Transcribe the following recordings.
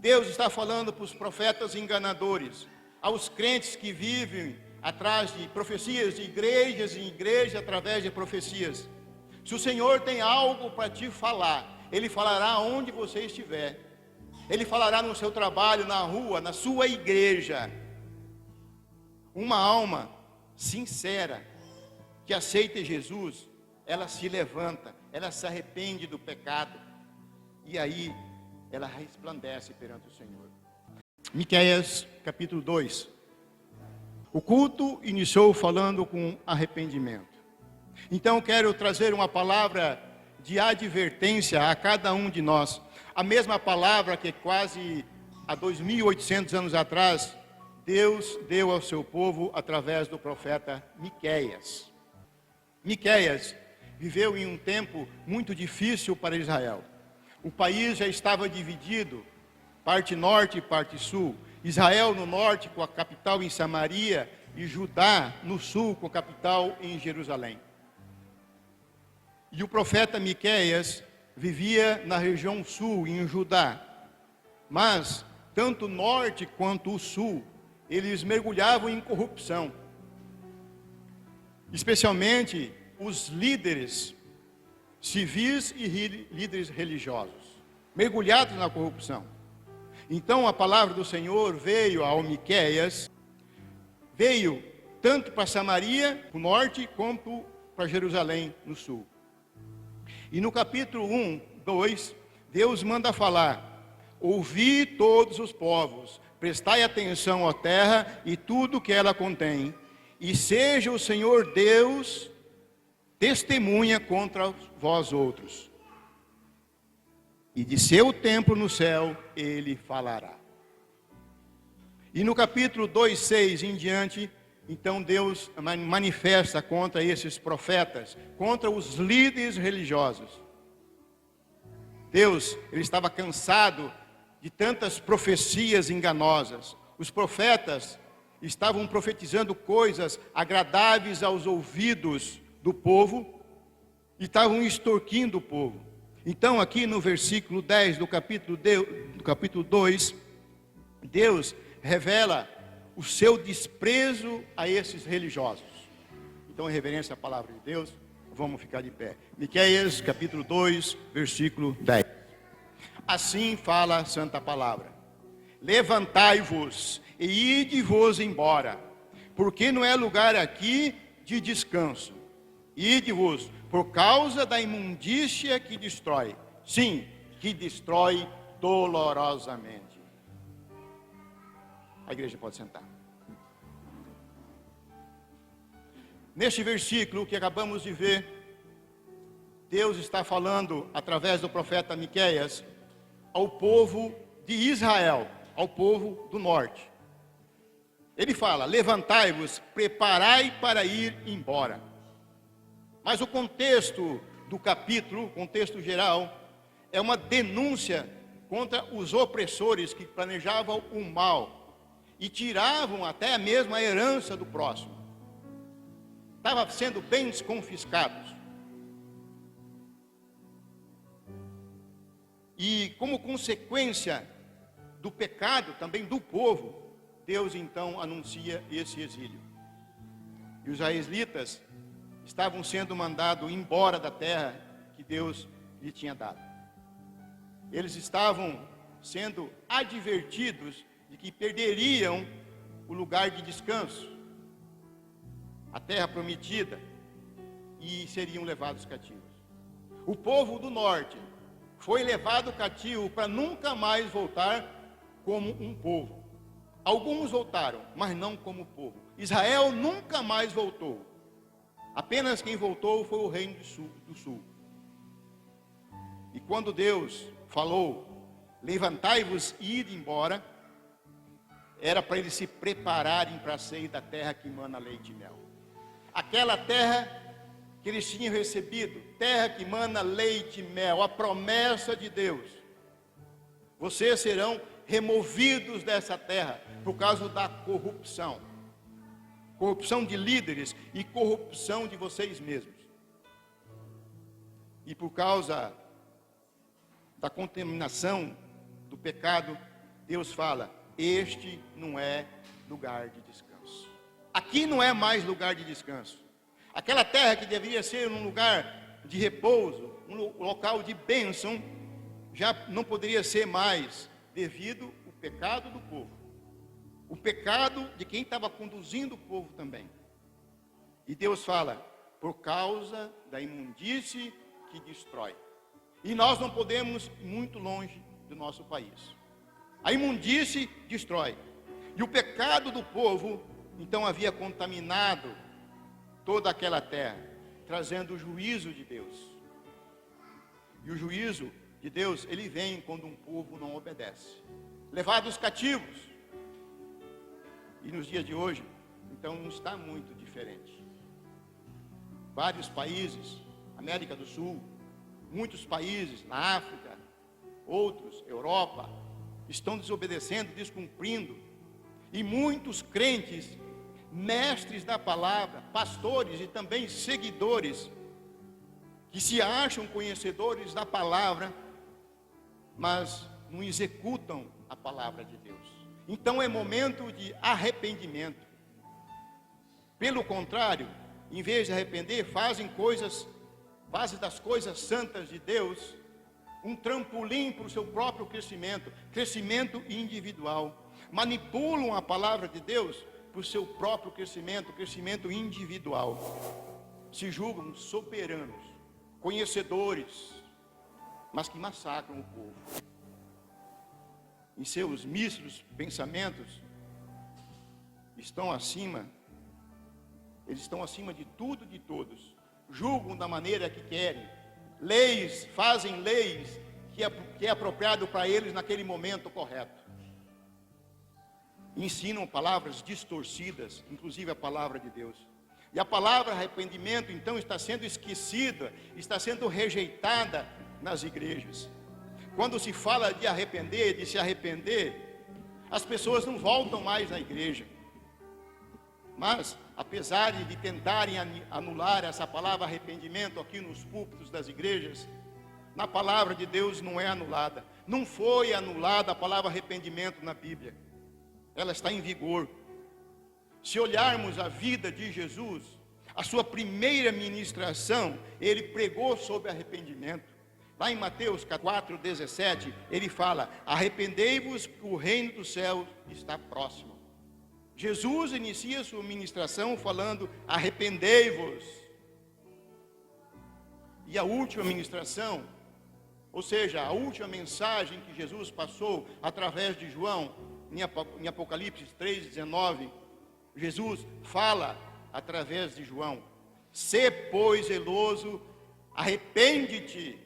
Deus está falando para os profetas enganadores, aos crentes que vivem atrás de profecias de igrejas em igreja, através de profecias. Se o Senhor tem algo para te falar, Ele falará onde você estiver. Ele falará no seu trabalho, na rua, na sua igreja. Uma alma sincera, que aceita Jesus, ela se levanta, ela se arrepende do pecado, e aí ela resplandece perante o Senhor. Miqueias capítulo 2. O culto iniciou falando com arrependimento. Então quero trazer uma palavra de advertência a cada um de nós. A mesma palavra que quase há 2.800 anos atrás, Deus deu ao seu povo através do profeta Miqueias. Miqueias viveu em um tempo muito difícil para Israel. O país já estava dividido, parte norte e parte sul. Israel no norte com a capital em Samaria e Judá no sul com a capital em Jerusalém. E o profeta Miqueias vivia na região sul, em Judá. Mas, tanto o norte quanto o sul, eles mergulhavam em corrupção. Especialmente os líderes civis e líderes religiosos, mergulhados na corrupção. Então a palavra do Senhor veio ao Miqueias, veio tanto para Samaria, no norte, quanto para Jerusalém, no sul. E no capítulo 1, 2, Deus manda falar: ouvi todos os povos, prestai atenção à terra e tudo que ela contém, e seja o Senhor Deus testemunha contra vós outros. E de seu templo no céu ele falará. E no capítulo 2, 6 em diante, então Deus manifesta contra esses profetas, contra os líderes religiosos. Deus, ele estava cansado de tantas profecias enganosas. Os profetas estavam profetizando coisas agradáveis aos ouvidos do povo e estavam extorquindo o povo. Então aqui no versículo 10 do capítulo 2, Deus revela o seu desprezo a esses religiosos. Então, em reverência à palavra de Deus, vamos ficar de pé. Miqueias, capítulo 2, versículo 10. Assim fala a santa palavra: levantai-vos e ide-vos embora, porque não é lugar aqui de descanso. Ide-vos por causa da imundícia que destrói. Sim, que destrói dolorosamente. A igreja pode sentar. Neste versículo que acabamos de ver, Deus está falando através do profeta Miqueias ao povo de Israel, ao povo do norte. Ele fala: levantai-vos, preparai para ir embora. Mas o contexto do capítulo, o contexto geral, é uma denúncia contra os opressores que planejavam o mal e tiravam até mesmo a herança do próximo. Estavam sendo bens confiscados. E como consequência do pecado também do povo, Deus então anuncia esse exílio. E os israelitas estavam sendo mandados embora da terra que Deus lhe tinha dado. Eles estavam sendo advertidos de que perderiam o lugar de descanso, a terra prometida, e seriam levados cativos. O povo do norte foi levado cativo para nunca mais voltar como um povo. Alguns voltaram, mas não como povo. Israel nunca mais voltou. Apenas quem voltou foi o reino do sul. E quando Deus falou: levantai-vos e ide embora, era para eles se prepararem para sair da terra que mana leite e mel. Aquela terra que eles tinham recebido, terra que mana leite e mel, a promessa de Deus. Vocês serão removidos dessa terra por causa da corrupção. Corrupção de líderes e corrupção de vocês mesmos. E por causa da contaminação do pecado, Deus fala: este não é lugar de descanso. Aqui não é mais lugar de descanso. Aquela terra que deveria ser um lugar de repouso, um local de bênção, já não poderia ser mais, devido ao pecado do povo. O pecado de quem estava conduzindo o povo também. E Deus fala: por causa da imundície que destrói. E nós não podemos ir muito longe do nosso país. A imundície destrói. E o pecado do povo, então, havia contaminado toda aquela terra, trazendo o juízo de Deus. E o juízo de Deus, ele vem quando um povo não obedece. Levados cativos. E nos dias de hoje, então, não está muito diferente. Vários países, América do Sul, muitos países na África, outros, Europa, estão desobedecendo, descumprindo. E muitos crentes, mestres da palavra, pastores e também seguidores, que se acham conhecedores da palavra, mas não executam a palavra de Deus. Então é momento de arrependimento. Pelo contrário, em vez de arrepender, fazem das coisas santas de Deus um trampolim para o seu próprio crescimento individual. Manipulam a palavra de Deus para o seu próprio crescimento individual. Se julgam soberanos, conhecedores, mas que massacram o povo. Em seus mísseros pensamentos, eles estão acima de tudo e de todos. Julgam da maneira que querem. Fazem leis que é apropriado para eles naquele momento correto. Ensinam palavras distorcidas, inclusive a palavra de Deus. E a palavra arrependimento, então, está sendo esquecida, está sendo rejeitada nas igrejas. Quando se fala de arrepender, de se arrepender, as pessoas não voltam mais na igreja. Mas, apesar de tentarem anular essa palavra arrependimento aqui nos púlpitos das igrejas, na palavra de Deus não é anulada. Não foi anulada a palavra arrependimento na Bíblia. Ela está em vigor. Se olharmos a vida de Jesus, a sua primeira ministração, ele pregou sobre arrependimento. Lá em Mateus 4:17, ele fala: arrependei-vos, que o reino do céu está próximo. Jesus inicia sua ministração falando: arrependei-vos. E a última ministração, ou seja, a última mensagem que Jesus passou através de João, em Apocalipse 3:19, Jesus fala através de João: sê, pois, zeloso, arrepende-te.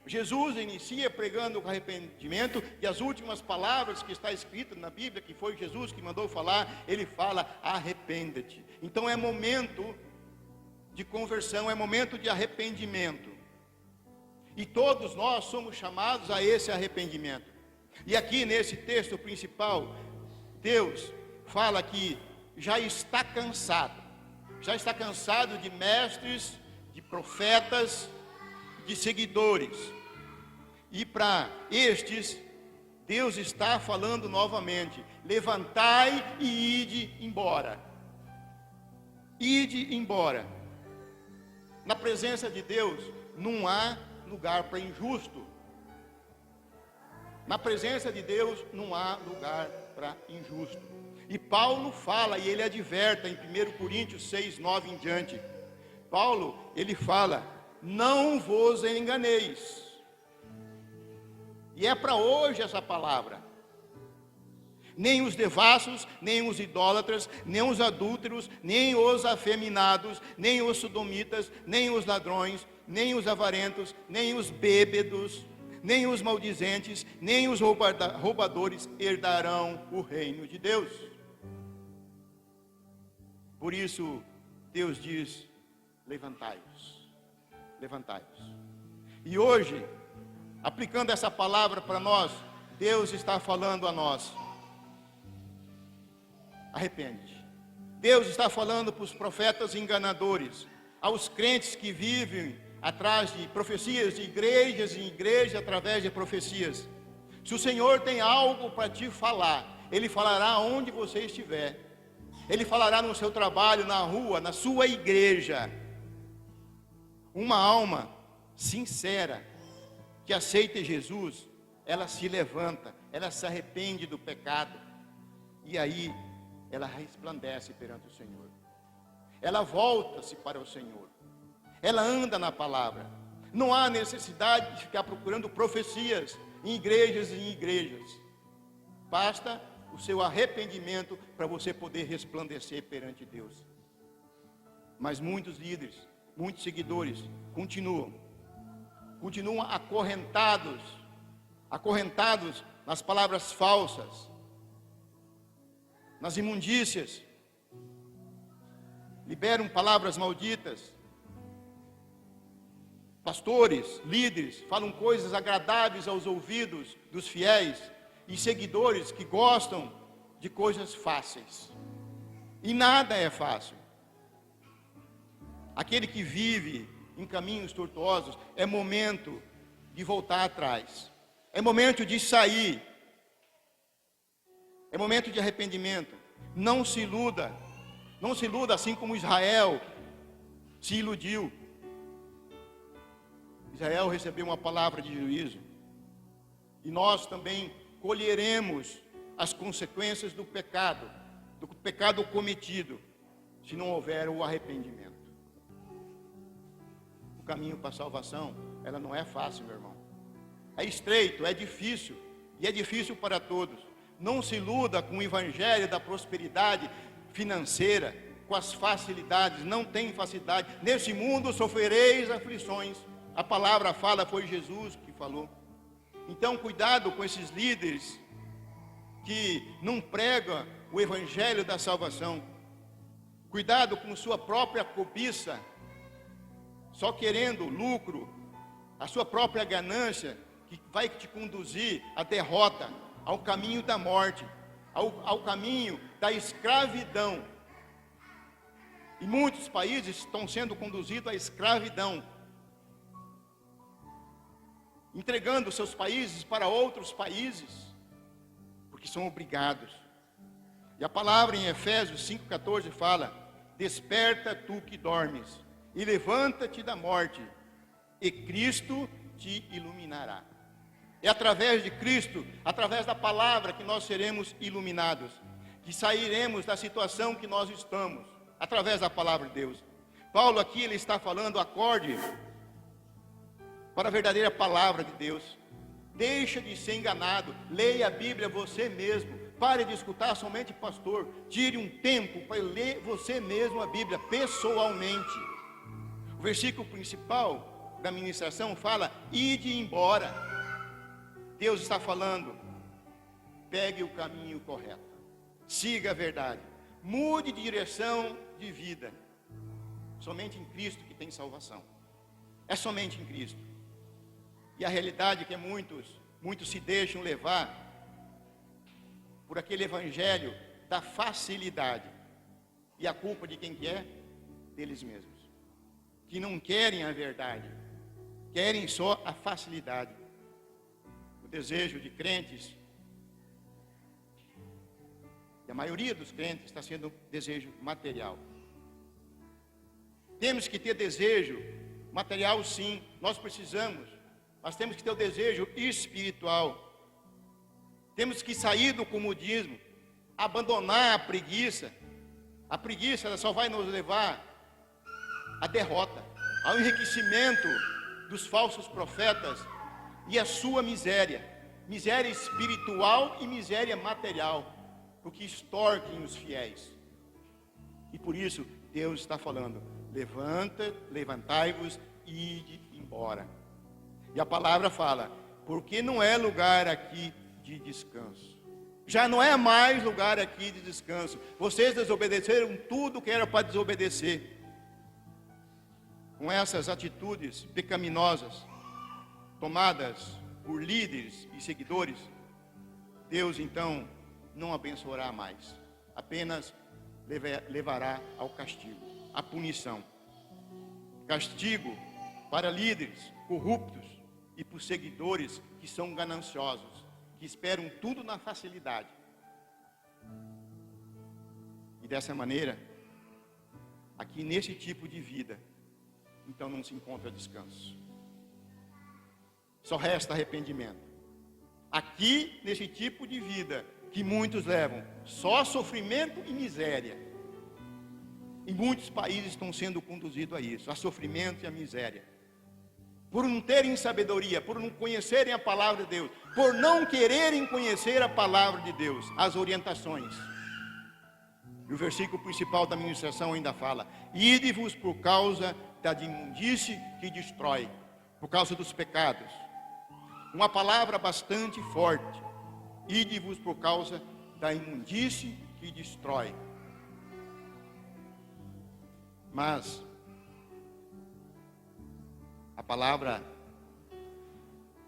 Jesus inicia pregando com arrependimento, e as últimas palavras que está escritas na Bíblia, que foi Jesus que mandou falar, ele fala: arrepende-te. Então é momento de conversão, é momento de arrependimento. E todos nós somos chamados a esse arrependimento. E aqui nesse texto principal, Deus fala que já está cansado de mestres, de profetas, de seguidores. E para estes, Deus está falando novamente: levantai e ide embora. Ide embora. Na presença de Deus não há lugar para injusto. Na presença de Deus não há lugar para injusto. E Paulo fala, e ele adverte em 1 Coríntios 6:9 em diante. Paulo, ele fala: não vos enganeis. E é para hoje essa palavra. Nem os devassos, nem os idólatras, nem os adúlteros, nem os afeminados, nem os sodomitas, nem os ladrões, nem os avarentos, nem os bêbedos, nem os maldizentes, nem os roubadores herdarão o reino de Deus. Por isso, Deus diz: levantai-vos, levantai-vos. E hoje, aplicando essa palavra para nós, Deus está falando a nós: arrepende. Deus está falando para os profetas enganadores, aos crentes que vivem atrás de profecias de igrejas em igreja, através de profecias. Se o Senhor tem algo para te falar, Ele falará onde você estiver. Ele falará no seu trabalho, na rua, na sua igreja. Uma alma sincera, que aceita Jesus, ela se levanta, ela se arrepende do pecado, e aí ela resplandece perante o Senhor. Ela volta-se para o Senhor. Ela anda na palavra. Não há necessidade de ficar procurando profecias em igrejas e em igrejas. Basta o seu arrependimento para você poder resplandecer perante Deus. Mas muitos líderes, muitos seguidores continuam acorrentados nas palavras falsas, nas imundícias, liberam palavras malditas. Pastores, líderes, falam coisas agradáveis aos ouvidos dos fiéis e seguidores que gostam de coisas fáceis. E nada é fácil. Aquele que vive em caminhos tortuosos, é momento de voltar atrás. É momento de sair. É momento de arrependimento. Não se iluda. Não se iluda assim como Israel se iludiu. Israel recebeu uma palavra de juízo. E nós também colheremos as consequências do pecado cometido, se não houver o arrependimento. O caminho para a salvação, ela não é fácil, meu irmão. É estreito, é difícil, e é difícil para todos. Não se iluda com o evangelho da prosperidade financeira, com as facilidades. Não tem facilidade. Nesse mundo sofrereis aflições. A palavra fala, foi Jesus que falou. Então, cuidado com esses líderes que não pregam o evangelho da salvação. Cuidado com sua própria cobiça, só querendo lucro, a sua própria ganância, que vai te conduzir à derrota, ao caminho da morte, ao caminho da escravidão. E muitos países estão sendo conduzidos à escravidão, entregando seus países para outros países, porque são obrigados. E a palavra em Efésios 5,14 fala: desperta tu que dormes, e levanta-te da morte, e Cristo te iluminará. É através de Cristo, através da palavra, que nós seremos iluminados, que sairemos da situação que nós estamos, através da palavra de Deus. Paulo aqui, ele está falando, acorde para a verdadeira palavra de Deus. Deixa de ser enganado, leia a Bíblia você mesmo. Pare de escutar somente pastor. Tire um tempo para ler você mesmo a Bíblia, pessoalmente. O versículo principal da ministração fala: ide embora. Deus está falando: pegue o caminho correto, siga a verdade, mude de direção de vida. Somente em Cristo que tem salvação. É somente em Cristo. E a realidade é que muitos se deixam levar por aquele evangelho da facilidade. E a culpa de quem que é? Deles mesmos. Que não querem a verdade, querem só a facilidade. O desejo de crentes, e a maioria dos crentes está sendo desejo material. Temos que ter desejo material, sim, nós precisamos. Mas temos que ter o desejo espiritual. Temos que sair do comodismo, abandonar a preguiça. A preguiça, ela só vai nos levar à derrota, ao enriquecimento dos falsos profetas e à sua miséria. Miséria espiritual e miséria material, porque extorquem os fiéis. E por isso Deus está falando: levantai-vos e ide embora. E a palavra fala: porque não é lugar aqui de descanso. Já não é mais lugar aqui de descanso. Vocês desobedeceram tudo que era para desobedecer. Com essas atitudes pecaminosas tomadas por líderes e seguidores, Deus então não abençoará mais. Apenas levará ao castigo, à punição. Castigo para líderes corruptos e por seguidores que são gananciosos, que esperam tudo na facilidade. E dessa maneira, aqui nesse tipo de vida, então não se encontra descanso. Só resta arrependimento. Aqui, nesse tipo de vida que muitos levam, só sofrimento e miséria. E muitos países estão sendo conduzidos a isso, a sofrimento e a miséria. Por não terem sabedoria, por não conhecerem a palavra de Deus, por não quererem conhecer a palavra de Deus, as orientações. E o versículo principal da ministração ainda fala: ide-vos por causa da imundície que destrói, por causa dos pecados. Uma palavra bastante forte: ide-vos por causa da imundície que destrói. Mas a palavra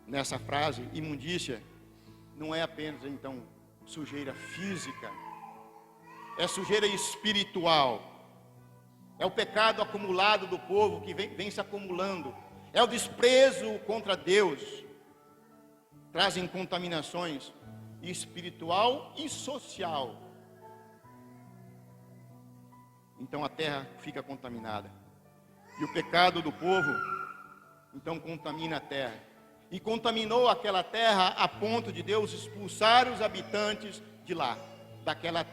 nessa frase, imundícia, não é apenas então sujeira física, é sujeira espiritual. É o pecado acumulado do povo que vem se acumulando. É o desprezo contra Deus. Trazem contaminações espiritual e social. Então a terra fica contaminada. E o pecado do povo, então, contamina a terra. E contaminou aquela terra a ponto de Deus expulsar os habitantes de lá, daquela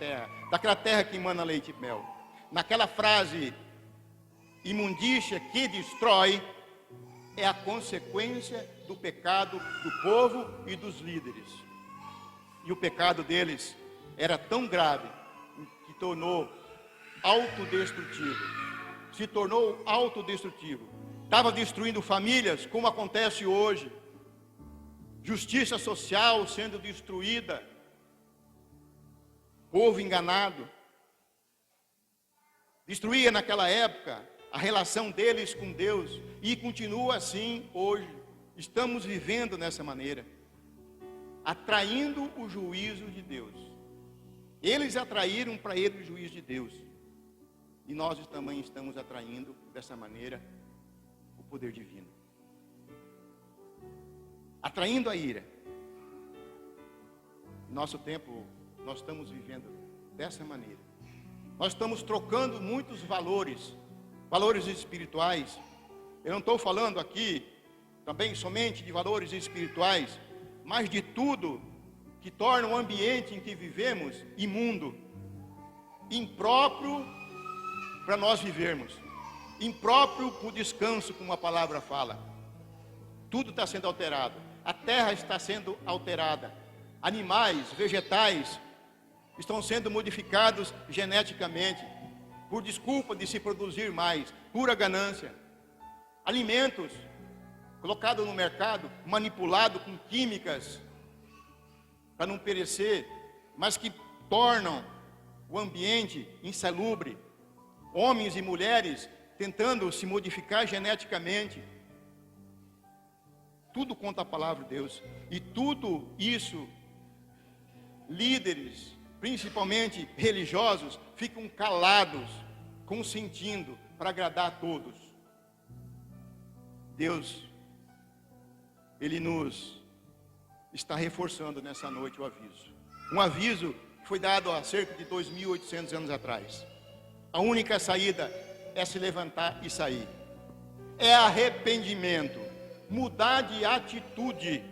terra que emana leite e mel. Naquela frase, imundícia que destrói, é a consequência do pecado do povo e dos líderes. E o pecado deles era tão grave que tornou autodestrutivo. Se tornou autodestrutivo. Estava destruindo famílias, como acontece hoje. Justiça social sendo destruída. Povo enganado. Destruía naquela época a relação deles com Deus. E continua assim hoje. Estamos vivendo nessa maneira. Atraindo o juízo de Deus. Eles atraíram para eles o juízo de Deus. E nós também estamos atraindo dessa maneira o poder divino. Atraindo a ira. Nosso tempo, nós estamos vivendo dessa maneira. Nós estamos trocando muitos valores espirituais. Eu não estou falando aqui também somente de valores espirituais, mas de tudo que torna o ambiente em que vivemos imundo, impróprio para nós vivermos, impróprio para o descanso, como a palavra fala. Tudo está sendo alterado, a terra está sendo alterada, animais, vegetais estão sendo modificados geneticamente, por desculpa de se produzir mais, pura ganância. Alimentos colocados no mercado, manipulados com químicas, para não perecer, mas que tornam o ambiente insalubre. Homens e mulheres tentando se modificar geneticamente. Tudo contra a palavra de Deus. E tudo isso, líderes, principalmente religiosos, ficam calados, consentindo para agradar a todos. Deus, Ele nos está reforçando nessa noite o aviso. Um aviso que foi dado há cerca de 2.800 anos atrás. A única saída é se levantar e sair. É arrependimento, mudar de atitude.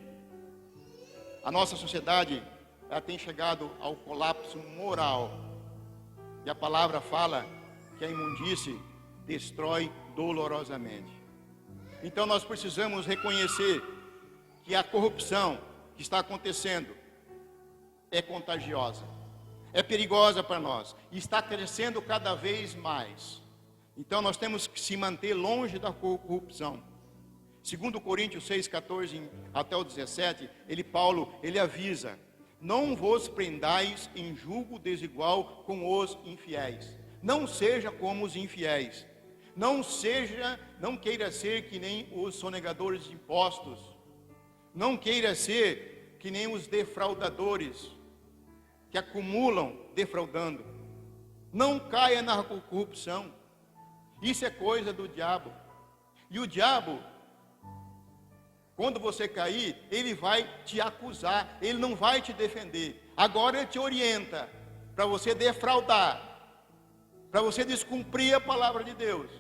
A nossa sociedade, ela tem chegado ao colapso moral. E a palavra fala que a imundície destrói dolorosamente. Então nós precisamos reconhecer que a corrupção que está acontecendo é contagiosa, é perigosa para nós e está crescendo cada vez mais. Então nós temos que se manter longe da corrupção. Segundo Coríntios 6:14 até o 17, Paulo avisa: não vos prendais em julgo desigual com os infiéis. Não seja como os infiéis. Não queira ser que nem os sonegadores de impostos. Não queira ser que nem os defraudadores, que acumulam defraudando. Não caia na corrupção. Isso é coisa do diabo. E o diabo, Quando você cair, ele vai te acusar, ele não vai te defender. Agora ele te orienta para você defraudar, para você descumprir a palavra de Deus.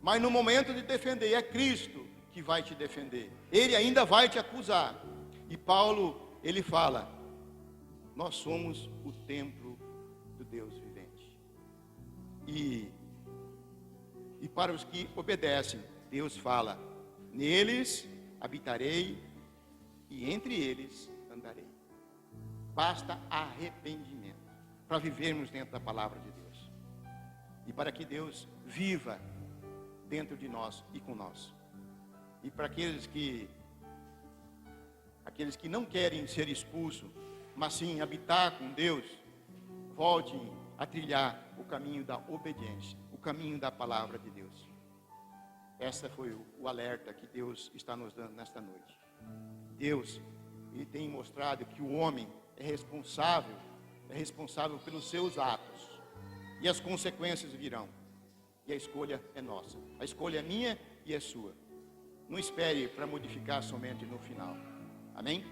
Mas no momento de defender, é Cristo que vai te defender. Ele ainda vai te acusar. E Paulo, ele fala: nós somos o templo do Deus vivente. E para os que obedecem, Deus fala: neles habitarei e entre eles andarei. Basta arrependimento para vivermos dentro da palavra de Deus. E para que Deus viva dentro de nós e com nós. E para aqueles que não querem ser expulsos, mas sim habitar com Deus, voltem a trilhar o caminho da obediência, o caminho da palavra de Deus. Esse foi o alerta que Deus está nos dando nesta noite. Deus, ele tem mostrado que o homem é responsável pelos seus atos. E as consequências virão. E a escolha é nossa. A escolha é minha e é sua. Não espere para modificar somente no final. Amém?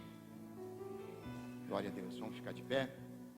Glória a Deus. Vamos ficar de pé.